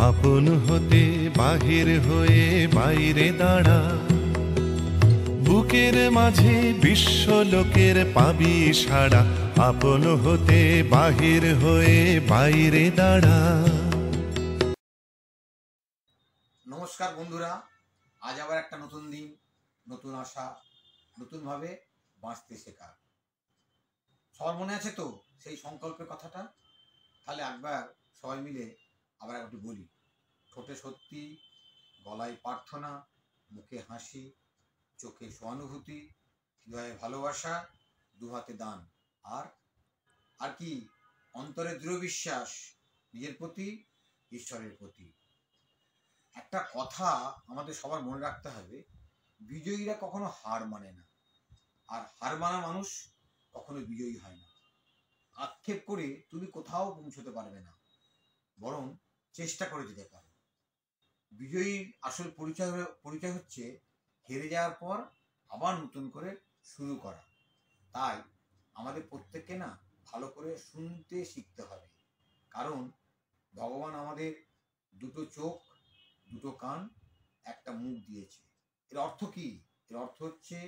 আপন হতে বাহির হয়ে বাইরে দাঁড়া, বুকের মাঝে বিশ্ব লোকের পাবি সাড়া। আপন হতে বাহির হয়ে বাইরে দাঁড়া। নমস্কার বন্ধুরা, আজ আবার একটা নতুন দিন, নতুন আশা, নতুনভাবে বাঁচতে শেখা। সবার মনে আছে তো সেই সংকল্পের কথাটা? তাহলে একবার সবাই মিলে আবার একটু বলি। ঠোঁটে সত্যি, গলায় প্রার্থনা, মুখে হাসি, চোখে সহানুভূতি, হৃদয়ে ভালোবাসা, দুহাতে দান, আর কি অন্তরে দৃঢ় বিশ্বাস নিজের প্রতি, ঈশ্বরের প্রতি। একটা কথা আমাদের সবার মনে রাখতে হবে, বিজয়ীরা কখনো হার মানে না, আর হার মানা মানুষ কখনো বিজয়ী হয় না। আক্ষেপ করে তুমি কোথাও পৌঁছতে পারবে না, বরং চেষ্টা করে যেতে পারো। বিজয়ীর আসল পরিচয় হচ্ছে হেরে যাওয়ার পর আবার নতুন করে শুরু করা। তাই আমাদের প্রত্যেককে না ভালো করে শুনতে শিখতে হবে, কারণ ভগবান আমাদের দুটো চোখ, দুটো কান, একটা মুখ দিয়েছে। এর অর্থ কি? এর অর্থ হচ্ছে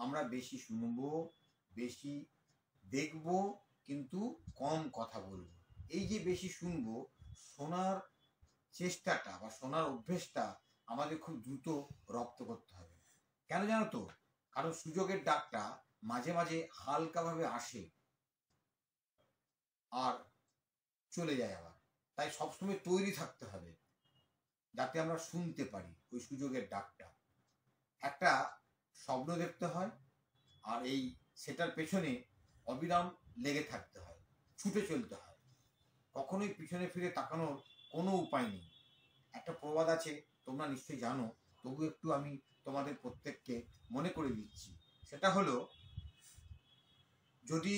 আমরা বেশি শুনবো, বেশি দেখবো, কিন্তু কম কথা বলবো। এই যে বেশি শুনবো, শোনার চেষ্টাটা বা শোনার অভ্যেসটা আমাদের খুব দ্রুত রপ্ত করতে হবে। কেন জানো তো? কারণ সুযোগের ডাকটা মাঝে মাঝে হালকাভাবে আসে আর চলে যায় আবার। তাই সবসময় তৈরি থাকতে হবে যাতে আমরা শুনতে পারি ওই সুযোগের ডাকটা। একটা স্বপ্ন দেখতে হয়, আর সেটার পেছনে অবিরাম লেগে থাকতে হয়, ছুটে চলতে হয়। কখনোই পিছনে ফিরে তাকানোর কোনো উপায় নেই। একটা প্রবাদ আছে, তোমরা নিশ্চয়ই জানো, তবু একটু আমি তোমাদের প্রত্যেককে মনে করে দিচ্ছি। সেটা হলো, যদি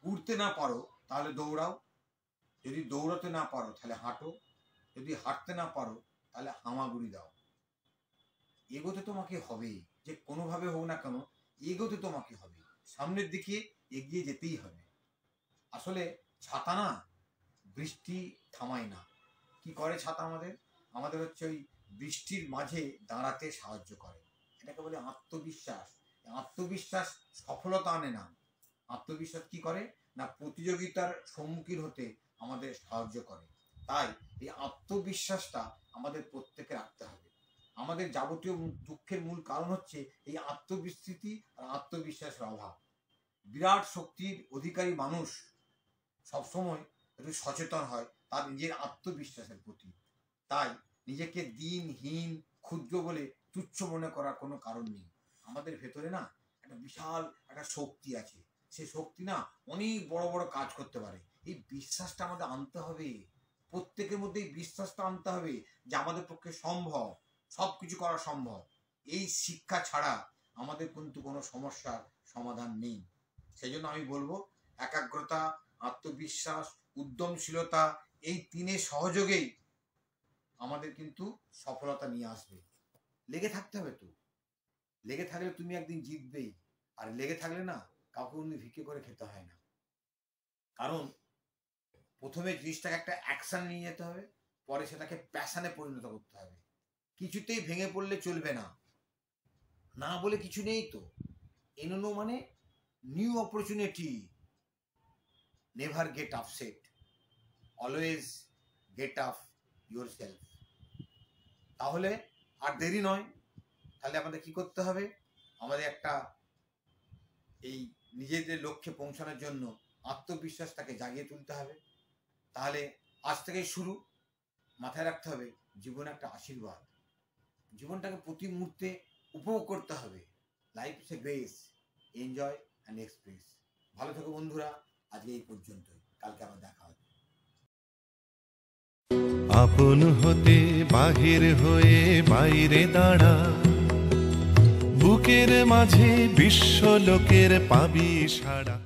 উড়তে না পারো তাহলে দৌড়াও, যদি দৌড়াতে না পারো তাহলে হাঁটো, যদি হাঁটতে না পারো তাহলে হামাগুড়ি দাও। এগোতে তোমাকে হবে, যে কোনোভাবে হোক না কেন এগোতে তোমাকে হবে, সামনের দিকে এগিয়ে যেতেই হবে। আসলে ছাতা না বৃষ্টি থামায় না। কি করে ছাতা? আমাদের হচ্ছে ওই বৃষ্টির মাঝে দাঁড়াতে সাহায্য করে। এটাকে বলে আত্মবিশ্বাস। আত্মবিশ্বাস সফলতা আনে না। আত্মবিশ্বাস কি করে না, প্রতিযোগিতার সম্মুখীন হতে আমাদের সাহায্য করে। তাই এই আত্মবিশ্বাসটা আমাদের প্রত্যেকে রাখতে হবে। আমাদের যাবতীয় দুঃখের মূল কারণ হচ্ছে এই আত্মবিস্মৃতি আর আত্মবিশ্বাসের অভাব। বিরাট শক্তির অধিকারী মানুষ সবসময় একটু সচেতন হয় তার নিজের আত্মবিশ্বাসের প্রতি। তাই নিজেকে দিনহীন, ক্ষুদ্র বলে তুচ্ছ মনে করার কোনো কারণ নেই। আমাদের ভেতরে না একটা বিশাল একটা শক্তি আছে। সেই শক্তি না অনেক বড় বড় কাজ করতে পারে। এই বিশ্বাসটা আমাদের আনতে হবে, প্রত্যেকের মধ্যে এই বিশ্বাসটা আনতে হবে যে আমাদের পক্ষে সম্ভব, সব কিছু করা সম্ভব। এই শিক্ষা ছাড়া আমাদের কিন্তু কোনো সমস্যার সমাধান নেই। সেই জন্য আমি বলবো, একাগ্রতা, আত্মবিশ্বাস, উদ্যমশীলতা, এই তিনের সহযোগেই আমাদের কিন্তু সফলতা নিয়ে আসবে। লেগে থাকতে হবে তো। লেগে থাকলে তুমি একদিন জিতবেই। আর লেগে থাকলে না কাউকে অন্য ভিক্ষে করে খেতে হয় না। কারণ প্রথমে জিনিসটাকে একটা অ্যাকশন নিয়ে যেতে হবে, পরে সেটাকে প্যাশনে পরিণত করতে হবে। কিছুতেই ভেঙে পড়লে চলবে না। না বলে কিছু নেই তো। এনো মানে new opportunity. Never gate upset, always get up your self. তাহলে আর দেরি নয়। তাহলে আমাদের কি করতে হবে? আমাদের একটা এই নিজেদের লক্ষ্যে পৌঁছানোর জন্য আত্মবিশ্বাসটাকে জাগিয়ে তুলতে হবে। তাহলে আজ থেকেই শুরু। মাথায় রাখতে হবে, জীবন একটা আশীর্বাদ। জীবনটাকে প্রতি মুহূর্তে উপভোগ করতে হবে। Life is a grace, enjoy and express. ভালো থেকো বন্ধুরা, আজকে এই পর্যন্তই। কালকে আবার দেখা হবে। আপন হতে বাহির হয়ে বাইরে দাঁড়া, বুকের মাঝে বিশ্ব লোকের পাবি সাড়া।